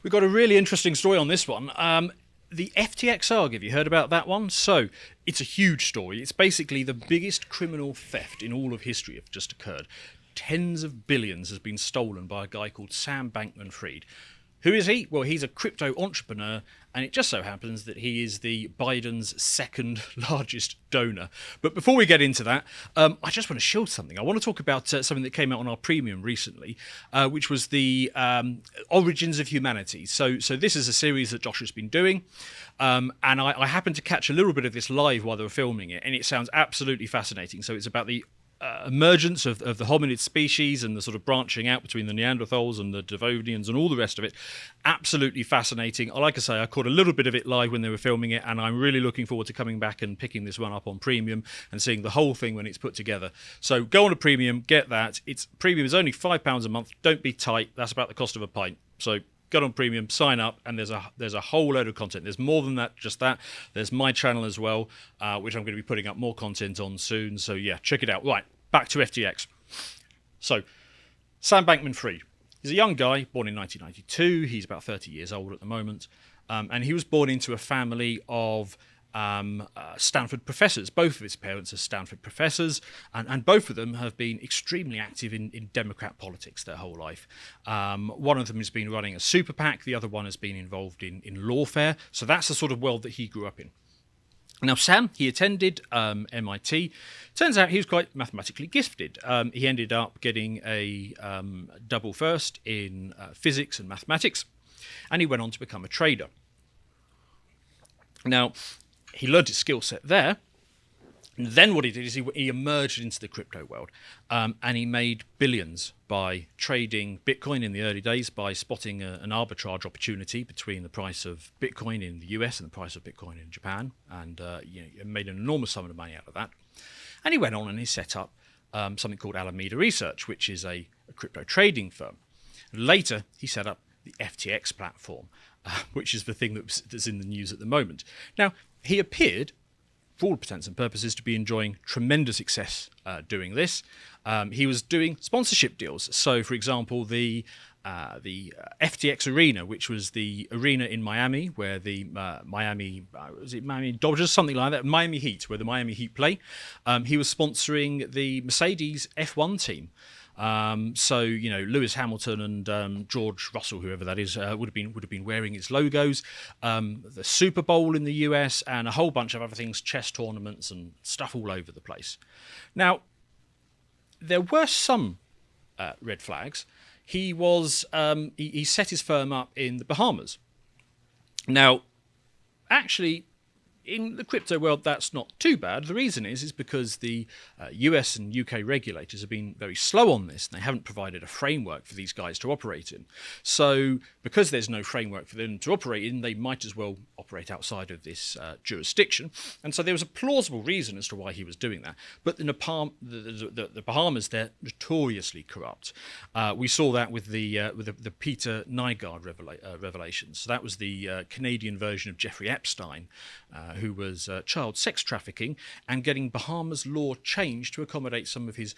We've got a really interesting story on this one. The FTX saga, have you heard about that one? So, it's a huge story. It's basically the biggest criminal theft in all of history have just occurred. Tens of billions has been stolen by a guy called Sam Bankman-Fried. Who is he? Well, he's a crypto entrepreneur, and it just so happens that he is the Biden's second largest donor. But before we get into that, I just want to show something. I want to talk about something that came out on our premium recently, which was the Origins of Humanity. So this is a series that Josh has been doing, and I happened to catch a little bit of this live while they were filming it, and it sounds absolutely fascinating. So it's about the emergence of the hominid species and the sort of branching out between the Neanderthals and the Devonians and all the rest of it. Absolutely fascinating. Like I say, I caught a little bit of it live when they were filming it, and I'm really looking forward to coming back and picking this one up on premium and seeing the whole thing when it's put together. So go on to premium, get that. Premium is only £5 a month. Don't be tight. That's about the cost of a pint. So get on premium, sign up, and there's a whole load of content. There's more than that, just that. There's my channel as well, which I'm going to be putting up more content on soon. So yeah, check it out. Right, back to FTX. So, Sam Bankman-Fried. He's a young guy, born in 1992. He's about 30 years old at the moment. And he was born into a family of Stanford professors. Both of his parents are Stanford professors, and both of them have been extremely active in Democrat politics their whole life. One of them has been running a super PAC, the other one has been involved in lawfare. So that's the sort of world that he grew up in. Now, Sam, he attended MIT. Turns out he was quite mathematically gifted. He ended up getting a double first in physics and mathematics, and he went on to become a trader. Now, he learned his skill set there. And then what he did is he emerged into the crypto world, and he made billions by trading Bitcoin in the early days, by spotting an arbitrage opportunity between the price of Bitcoin in the US and the price of Bitcoin in Japan, and made an enormous sum of money out of that. And he went on and he set up something called Alameda Research, which is a crypto trading firm. Later, he set up the FTX platform, which is the thing that's in the news at the moment. Now, he appeared, for all intents and purposes, to be enjoying tremendous success doing this. He was doing sponsorship deals. So, for example, the FTX Arena, which was the arena in Miami where the Miami Dodgers, something like that, Miami Heat, where the Miami Heat play. He was sponsoring the Mercedes F1 team. So, Lewis Hamilton and George Russell, whoever that is, would have been wearing its logos. The Super Bowl in the US and a whole bunch of other things, chess tournaments and stuff all over the place. Now, there were some red flags. He set his firm up in the Bahamas. Now, actually, in the crypto world, that's not too bad. The reason is because the US and UK regulators have been very slow on this, and they haven't provided a framework for these guys to operate in. So because there's no framework for them to operate in, they might as well operate outside of this jurisdiction. And so there was a plausible reason as to why he was doing that. But the Bahamas, they're notoriously corrupt. We saw that with the Peter Nygard revelations. So that was the Canadian version of Jeffrey Epstein, who was child sex trafficking and getting Bahamas law changed to accommodate some of his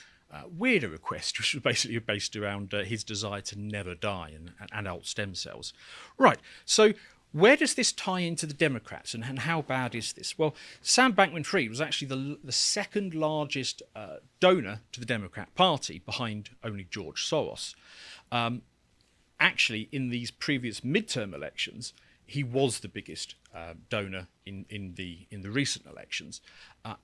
weirder requests, which was basically based around his desire to never die and adult stem cells. Right, so where does this tie into the Democrats, and how bad is this? Well, Sam Bankman-Fried was actually the second largest donor to the Democrat Party, behind only George Soros. Actually, in these previous midterm elections, he was the biggest donor in the recent elections,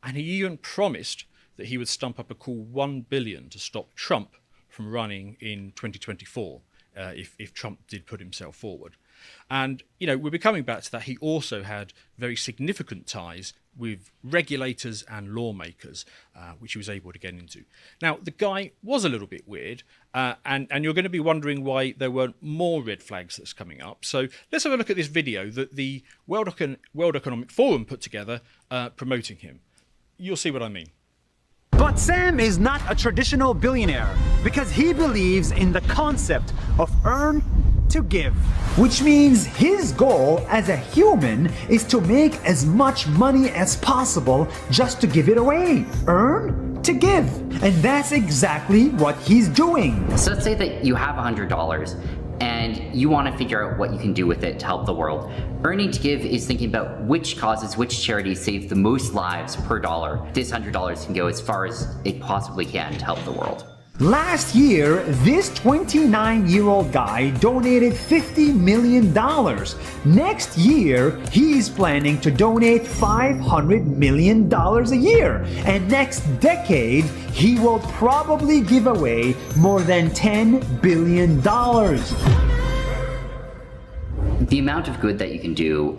and he even promised that he would stump up a cool $1 billion to stop Trump from running in 2024 if Trump did put himself forward. And we'll be coming back to that. He also had very significant ties with regulators and lawmakers, which he was able to get into. Now, the guy was a little bit weird, and you're going to be wondering why there weren't more red flags that's coming up. So let's have a look at this video that the World Economic Forum put together promoting him. You'll see what I mean. But Sam is not a traditional billionaire because he believes in the concept of earn to give, which means his goal as a human is to make as much money as possible just to give it away. Earn to give. And that's exactly what he's doing. So let's say that you have $100 and you want to figure out what you can do with it to help the world. Earning to Give is thinking about which causes, which charities save the most lives per dollar. This $100 can go as far as it possibly can to help the world. Last year, this 29-year-old guy donated $50 million. Next year, he's planning to donate $500 million a year. And next decade, he will probably give away more than $10 billion. The amount of good that you can do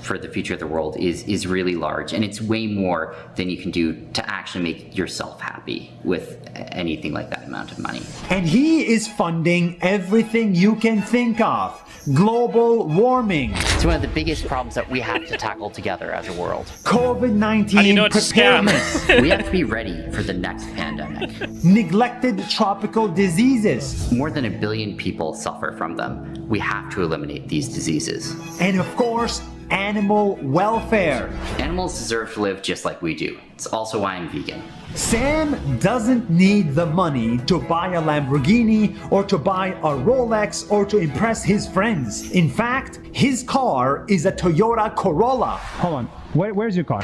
for the future of the world is really large, and it's way more than you can do to actually make yourself happy with anything like that amount of money. And he is funding everything you can think of. Global warming. It's one of the biggest problems that we have to tackle together as a world. COVID-19 preparedness. We have to be ready for the next pandemic. Neglected tropical diseases. More than 1 billion people suffer from them. We have to eliminate these diseases. And of course, animal welfare. Animals deserve to live just like we do. It's also why I'm vegan. Sam doesn't need the money to buy a Lamborghini or to buy a Rolex or to impress his friends. In fact, his car is a Toyota Corolla. Hold on, where's your car?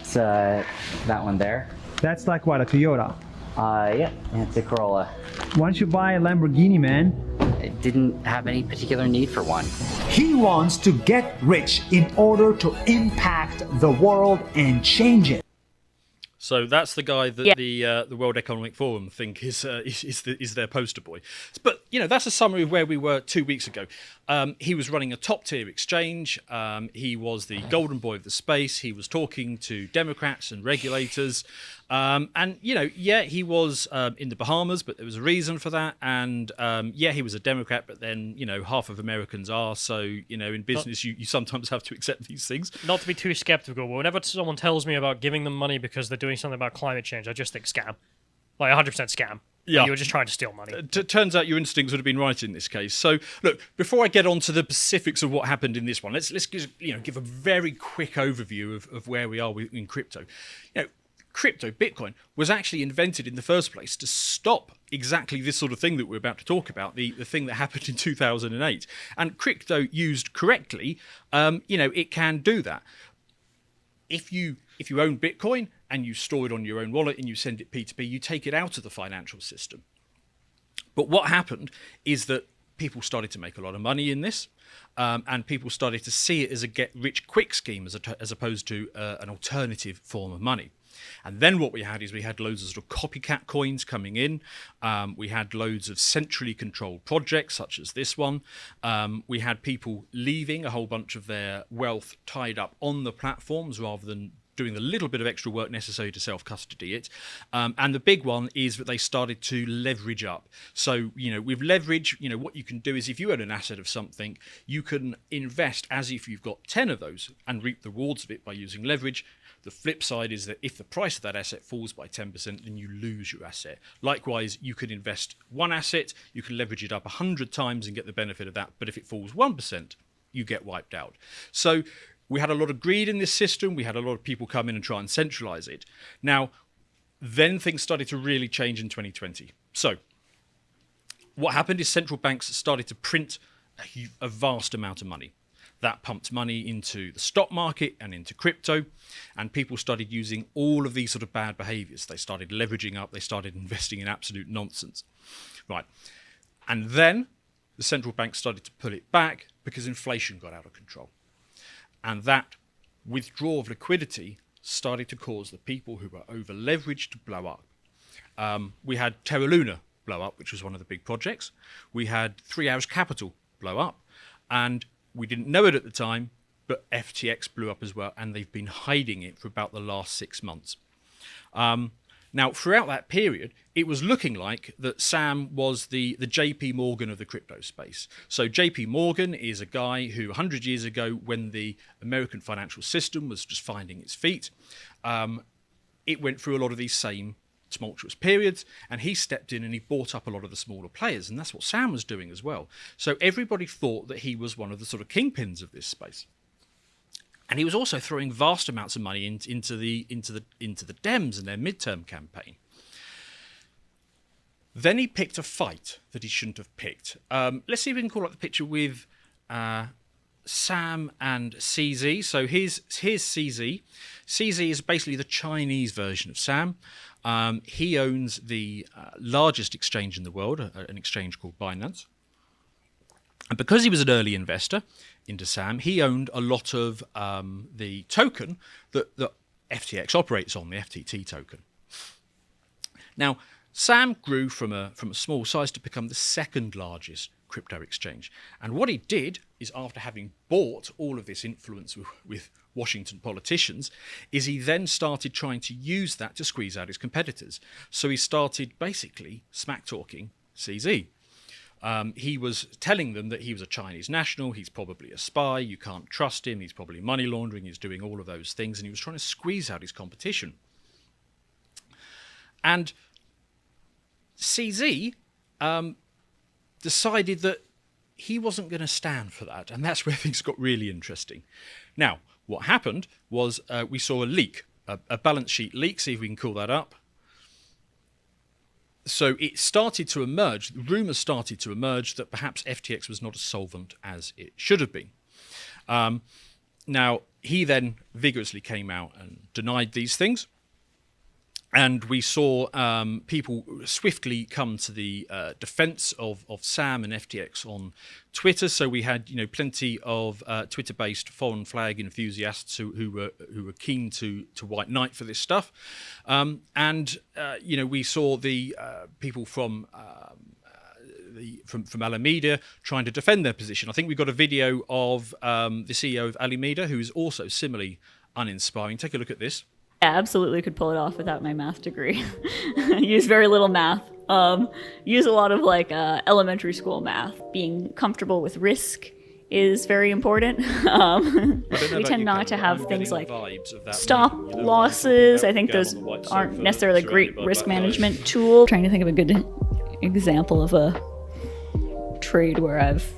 It's that one there. That's like what, a Toyota? Yeah, it's a Corolla. Why don't you buy a Lamborghini, man? I didn't have any particular need for one. He wants to get rich in order to impact the world and change it. So that's the guy that the World Economic Forum think is their poster boy. But that's a summary of where we were 2 weeks ago. He was running a top tier exchange. He was the golden boy of the space. He was talking to Democrats and regulators. And he was in the Bahamas, but there was a reason for that. And he was a Democrat, but then half of Americans are. So in business, you sometimes have to accept these things. Not to be too skeptical, but whenever someone tells me about giving them money because they're doing something about climate change, I just think scam, like 100% scam. Yeah. You were just trying to steal money. Turns out your instincts would have been right in this case. So, look, before I get on to the specifics of what happened in this one, let's give a very quick overview of where we are in crypto. Crypto, Bitcoin, was actually invented in the first place to stop exactly this sort of thing that we're about to talk about, the thing that happened in 2008. And crypto used correctly, it can do that. If you own Bitcoin and you store it on your own wallet and you send it P2P, you take it out of the financial system. But what happened is that people started to make a lot of money in this, and people started to see it as a get-rich-quick scheme as opposed to an alternative form of money. And then what we had is we had loads of sort of copycat coins coming in. We had loads of centrally controlled projects such as this one. We had people leaving a whole bunch of their wealth tied up on the platforms rather than doing the little bit of extra work necessary to self-custody it. And the big one is that they started to leverage up. So, with leverage, what you can do is if you own an asset of something, you can invest as if you've got 10 of those and reap the rewards of it by using leverage. The flip side is that if the price of that asset falls by 10%, then you lose your asset. Likewise, you could invest one asset, you can leverage it up 100 times and get the benefit of that. But if it falls 1%, you get wiped out. So we had a lot of greed in this system. We had a lot of people come in and try and centralize it. Now, then things started to really change in 2020. So what happened is central banks started to print a vast amount of money. That pumped money into the stock market and into crypto, and people started using all of these sort of bad behaviors. They started leveraging up, they started investing in absolute nonsense. Right. And then the central bank started to pull it back because inflation got out of control. And that withdrawal of liquidity started to cause the people who were over leveraged to blow up. We had Terra Luna blow up, which was one of the big projects. We had 3 Hours Capital blow up, and we didn't know it at the time, but FTX blew up as well, and they've been hiding it for about the last 6 months. Now, throughout that period, it was looking like that Sam was the JP Morgan of the crypto space. So JP Morgan is a guy who 100 years ago, when the American financial system was just finding its feet, it went through a lot of these same tumultuous periods, and he stepped in and he bought up a lot of the smaller players, and that's what Sam was doing as well. So everybody thought that he was one of the sort of kingpins of this space, and he was also throwing vast amounts of money into the Dems and their midterm campaign. Then he picked a fight that he shouldn't have picked. Let's see if we can call up the picture with Sam and CZ. So here's CZ. CZ is basically the Chinese version of Sam. He owns the largest exchange in the world, an exchange called Binance. And because he was an early investor into Sam, he owned a lot of the token that FTX operates on, the FTT token. Now, Sam grew from a small size to become the second largest crypto exchange. And what he did is, after having bought all of this influence with Washington politicians, is he then started trying to use that to squeeze out his competitors. So he started basically smack-talking CZ. He was telling them that he was a Chinese national, he's probably a spy, you can't trust him, he's probably money laundering, he's doing all of those things, and he was trying to squeeze out his competition. And CZ decided that he wasn't going to stand for that, and that's where things got really interesting. Now, what happened was we saw a leak, a balance sheet leak, see if we can call that up. So it started to emerge, rumours started to emerge that perhaps FTX was not as solvent as it should have been. Now, he then vigorously came out and denied these things. And we saw people swiftly come to the defence of Sam and FTX on Twitter. So we had, plenty of Twitter-based foreign flag enthusiasts who were keen to white knight for this stuff, and we saw the people from Alameda trying to defend their position. I think we got a video of the CEO of Alameda, who is also similarly uninspiring. Take a look at this. Yeah, absolutely could pull it off without my math degree. Use very little math. Use a lot of elementary school math. Being comfortable with risk is very important. We tend not to have things like stop losses. I think those aren't necessarily a great risk management tool. Trying to think of a good example of a trade where I've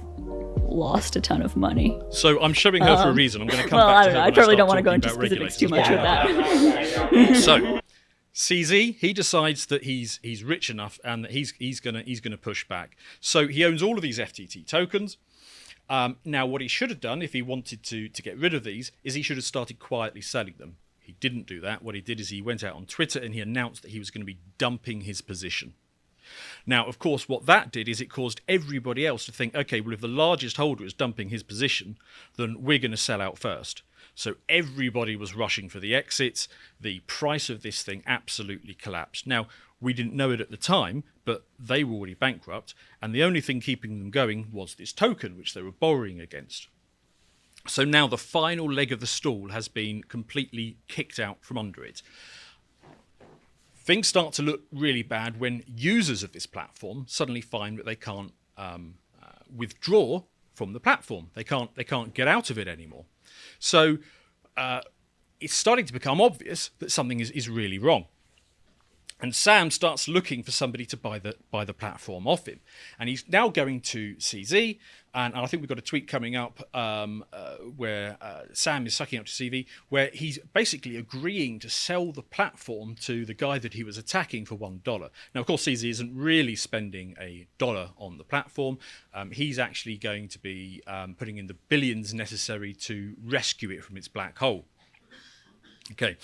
lost a ton of money. So I'm showing her for a reason. I'm going to come back to her. I probably don't want to go into specifics too much with that. So CZ, he decides that he's rich enough and that he's going to push back. So he owns all of these FTT tokens. Now, what he should have done if he wanted to get rid of these is he should have started quietly selling them. He didn't do that. What he did is he went out on Twitter and he announced that he was going to be dumping his position. Now, of course, what that did is it caused everybody else to think, okay, well, if the largest holder is dumping his position, then we're going to sell out first. So everybody was rushing for the exits. The price of this thing absolutely collapsed. Now, we didn't know it at the time, but they were already bankrupt, and the only thing keeping them going was this token, which they were borrowing against. So now the final leg of the stool has been completely kicked out from under it. Things start to look really bad when users of this platform suddenly find that they can't withdraw from the platform. They can't get out of it anymore. So it's starting to become obvious that something is really wrong. And Sam starts looking for somebody to buy the platform off him. And he's now going to CZ. And I think we've got a tweet coming up where Sam is sucking up to CV, where he's basically agreeing to sell the platform to the guy that he was attacking for $1. Now, of course, CZ isn't really spending $1 on the platform. He's actually going to be putting in the billions necessary to rescue it from its black hole. Okay.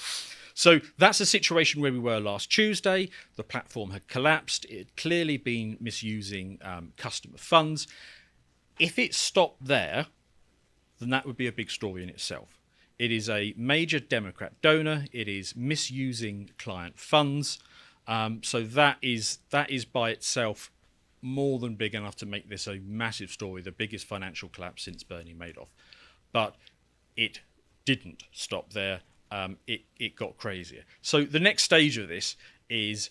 So that's the situation where we were last Tuesday. The platform had collapsed. It had clearly been misusing customer funds. If it stopped there, then that would be a big story in itself. It is a major Democrat donor. It is misusing client funds. So that is by itself more than big enough to make this a massive story, the biggest financial collapse since Bernie Madoff. But it didn't stop there. It got crazier. So the next stage of this is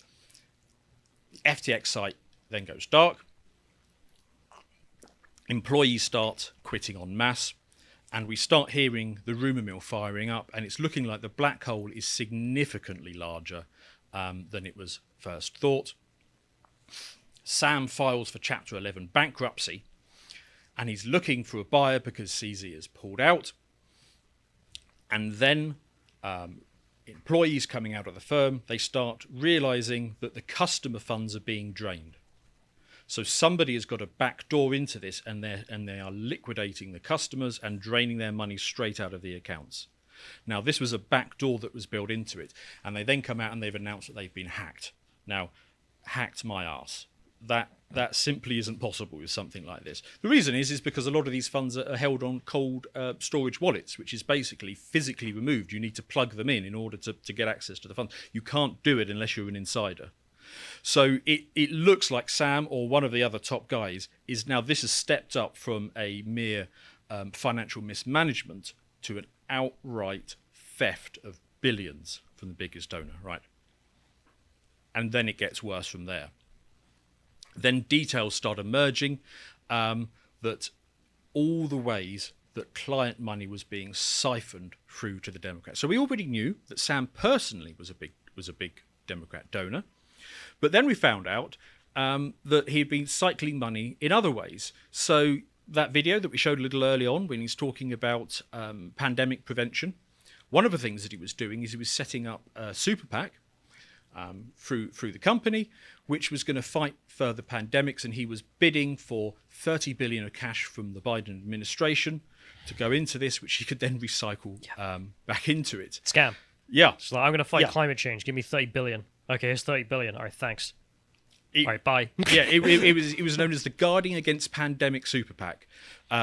the FTX site then goes dark. Employees start quitting en masse, and we start hearing the rumour mill firing up, and it's looking like the black hole is significantly larger than it was first thought. Sam files for Chapter 11 bankruptcy, and he's looking for a buyer because CZ has pulled out. And then employees coming out of the firm, they start realizing that the customer funds are being drained. So somebody has got a back door into this, and they are liquidating the customers and draining their money straight out of the accounts. Now, this was a back door that was built into it, and they then come out and they've announced that they've been hacked. Now, hacked my arse. That simply isn't possible with something like this. The reason is because a lot of these funds are held on cold storage wallets, which is basically physically removed. You need to plug them in order to get access to the funds. You can't do it unless you're an insider. So it looks like Sam, or one of the other top guys, is now, this has stepped up from a mere financial mismanagement to an outright theft of billions from the biggest donor, right? And then it gets worse from there. Then details start emerging that all the ways that client money was being siphoned through to the Democrats. So we already knew that Sam personally was a big Democrat donor, but then we found out that he'd been cycling money in other ways. So that video that we showed a little early on, when he's talking about pandemic prevention, one of the things that he was doing is he was setting up a super PAC through the company, which was going to fight further pandemics, and he was bidding for $30 billion of cash from the Biden administration to go into this, which he could then recycle back into it. Scam. Yeah. So like, I'm going to fight climate change. Give me 30 billion. Okay, here's 30 billion. All right, thanks. All right, bye. Yeah, it was known as the Guarding Against Pandemic Super PAC.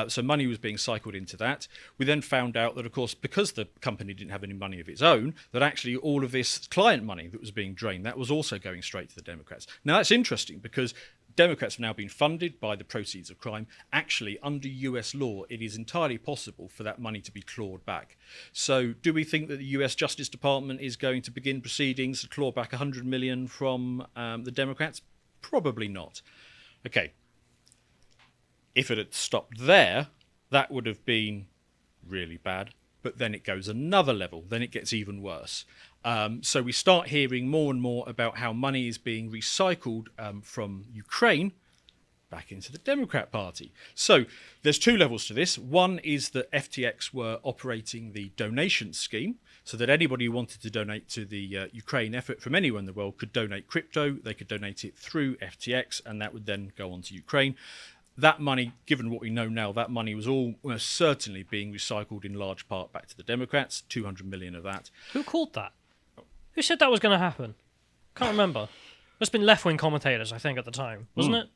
So money was being cycled into that. We then found out that, of course, because the company didn't have any money of its own, that actually all of this client money that was being drained, that was also going straight to the Democrats. Now, that's interesting because Democrats have now been funded by the proceeds of crime. Actually, under US law, it is entirely possible for that money to be clawed back. So do we think that the US Justice Department is going to begin proceedings to claw back $100 million from the Democrats? Probably not. Okay. If it had stopped there, that would have been really bad. But then it goes another level. Then it gets even worse. So we start hearing more and more about how money is being recycled from Ukraine back into the Democrat Party. So there's two levels to this. One is that FTX were operating the donation scheme, so that anybody who wanted to donate to the Ukraine effort from anywhere in the world could donate crypto. They could donate it through FTX, and that would then go on to Ukraine. That money, given what we know now, that money was almost certainly being recycled in large part back to the Democrats, 200 million of that. Who called that? Who said that was going to happen? Can't remember. Must have been left-wing commentators, I think, at the time, wasn't it?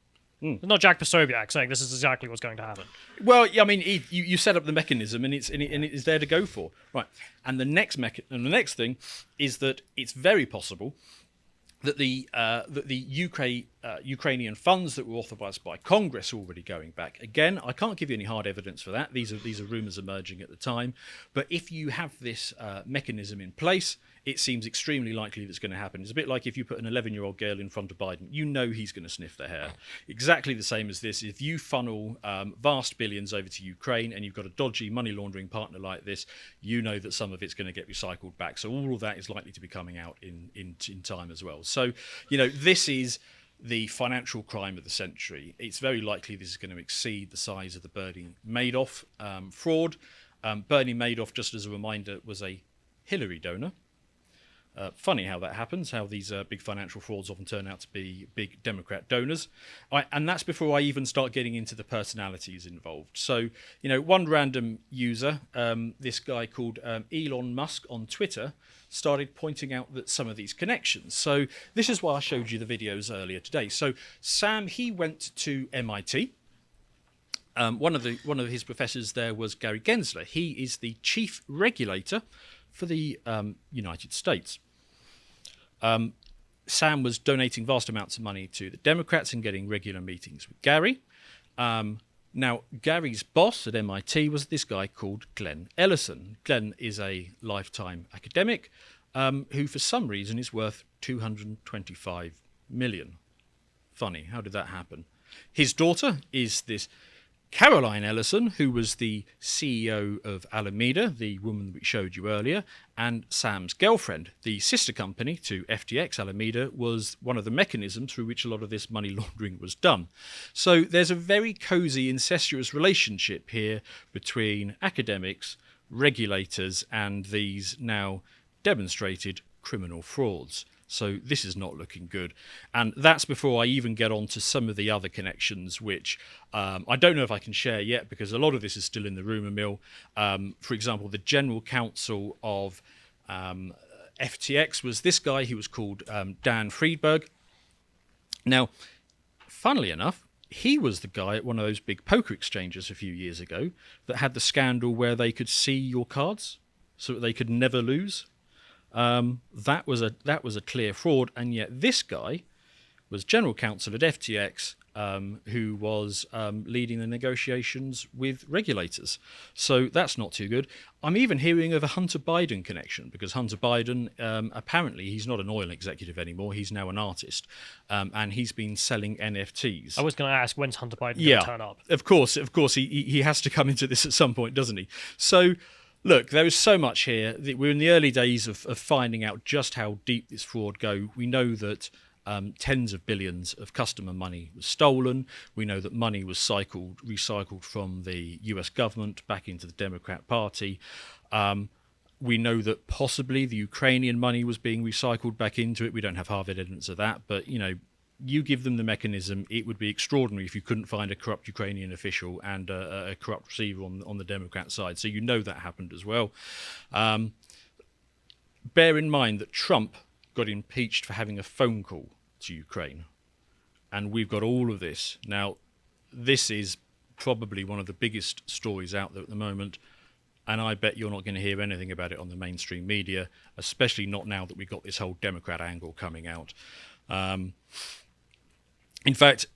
It's not Jack Posobiec saying this is exactly what's going to happen. Well, I mean, you set up the mechanism, and it is there to go for, right? And the next thing is that it's very possible that the Ukrainian funds that were authorised by Congress are already going back. Again, I can't give you any hard evidence for that. These are rumours emerging at the time. But if you have this mechanism in place, it seems extremely likely that's going to happen. It's a bit like if you put an 11-year-old girl in front of Biden, you know he's going to sniff their hair. Exactly the same as this. If you funnel vast billions over to Ukraine and you've got a dodgy money laundering partner like this, you know that some of it's going to get recycled back. So all of that is likely to be coming out in time as well. So, this is the financial crime of the century. It's very likely this is going to exceed the size of the Bernie Madoff fraud. Bernie Madoff, just as a reminder, was a Hillary donor. Funny how that happens, how these big financial frauds often turn out to be big Democrat donors. And that's before I even start getting into the personalities involved. So, one random user, this guy called Elon Musk on Twitter, started pointing out that some of these connections. So this is why I showed you the videos earlier today. So Sam, he went to MIT. One of his professors there was Gary Gensler. He is the chief regulator for the United States. Sam was donating vast amounts of money to the Democrats and getting regular meetings with Gary. Now, Gary's boss at MIT was this guy called Glenn Ellison. Glenn is a lifetime academic who, for some reason, is worth $225 million. Funny, how did that happen? His daughter is this Caroline Ellison, who was the CEO of Alameda, the woman we showed you earlier, and Sam's girlfriend, the sister company to FTX, Alameda, was one of the mechanisms through which a lot of this money laundering was done. So there's a very cozy, incestuous relationship here between academics, regulators, and these now demonstrated criminal frauds. So this is not looking good. And that's before I even get on to some of the other connections, which I don't know if I can share yet, because a lot of this is still in the rumour mill. For example, the general counsel of FTX was this guy. He was called Dan Friedberg. Now, funnily enough, he was the guy at one of those big poker exchanges a few years ago that had the scandal where they could see your cards so that they could never lose. That was a clear fraud, and yet this guy was general counsel at FTX, who was leading the negotiations with regulators. So that's not too good. I'm even hearing of a Hunter Biden connection, because Hunter Biden, apparently he's not an oil executive anymore. He's now an artist, and he's been selling NFTs. I was going to ask, when's Hunter Biden going to turn up? Of course, he has to come into this at some point, doesn't he? So, look, there is so much here. We're in the early days of finding out just how deep this fraud go. We know that tens of billions of customer money was stolen. We know that money was recycled from the US government back into the Democrat Party. We know that possibly the Ukrainian money was being recycled back into it. We don't have hard evidence of that, but you give them the mechanism. It would be extraordinary if you couldn't find a corrupt Ukrainian official and a corrupt receiver on the Democrat side. So that happened as well. Bear in mind that Trump got impeached for having a phone call to Ukraine. And we've got all of this. Now, this is probably one of the biggest stories out there at the moment. And I bet you're not going to hear anything about it on the mainstream media, especially not now that we've got this whole Democrat angle coming out. In fact,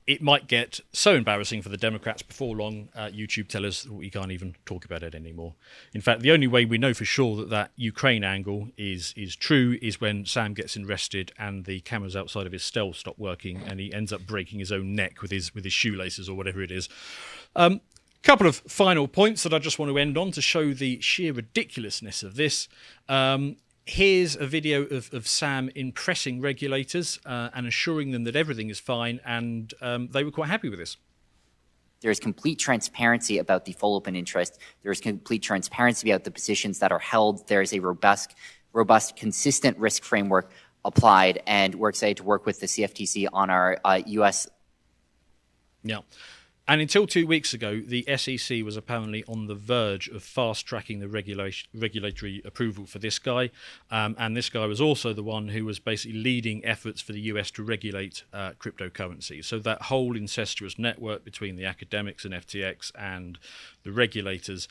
it might get so embarrassing for the Democrats before long, YouTube tell us that we can't even talk about it anymore. In fact, the only way we know for sure that Ukraine angle is true is when Sam gets arrested and the cameras outside of his cell stop working and he ends up breaking his own neck with his shoelaces or whatever it is. Couple of final points that I just want to end on to show the sheer ridiculousness of this. Here's a video of Sam impressing regulators and assuring them that everything is fine, and they were quite happy with this. There is complete transparency about the full open interest. There is complete transparency about the positions that are held. There is a robust, consistent risk framework applied, and we're excited to work with the CFTC on our U.S. Yeah. And until 2 weeks ago, the SEC was apparently on the verge of fast-tracking the regulatory approval for this guy. And this guy was also the one who was basically leading efforts for the US to regulate cryptocurrency. So that whole incestuous network between the academics and FTX and the regulators,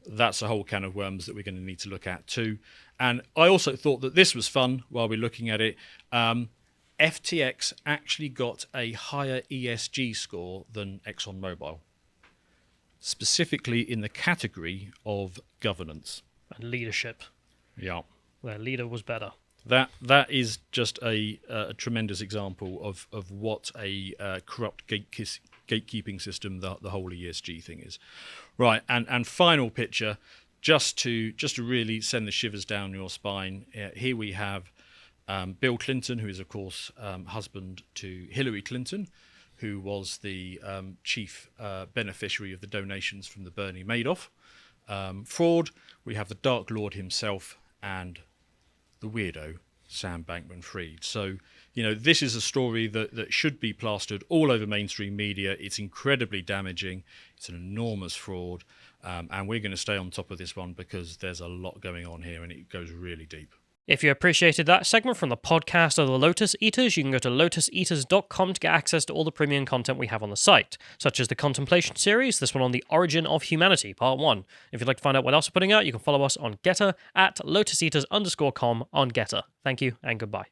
that's a whole can of worms that we're going to need to look at too. And I also thought that this was fun while we're looking at it. FTX actually got a higher ESG score than ExxonMobil, specifically in the category of governance And leadership. Yeah, Their leader was better. that is just a tremendous example of what a corrupt gatekeeping system the whole ESG thing is. Right, and final picture, just to really send the shivers down your spine. Here we have Bill Clinton, who is, of course, husband to Hillary Clinton, who was the chief beneficiary of the donations from the Bernie Madoff fraud. We have the Dark Lord himself and the weirdo, Sam Bankman-Fried. So, this is a story that should be plastered all over mainstream media. It's incredibly damaging. It's an enormous fraud. And we're going to stay on top of this one because there's a lot going on here and it goes really deep. If you appreciated that segment from the podcast of the Lotus Eaters, you can go to lotuseaters.com to get access to all the premium content we have on the site, such as the Contemplation series, this one on the Origin of Humanity, Part 1. If you'd like to find out what else we're putting out, you can follow us on Getter at lotuseaters_com on Getter. Thank you and goodbye.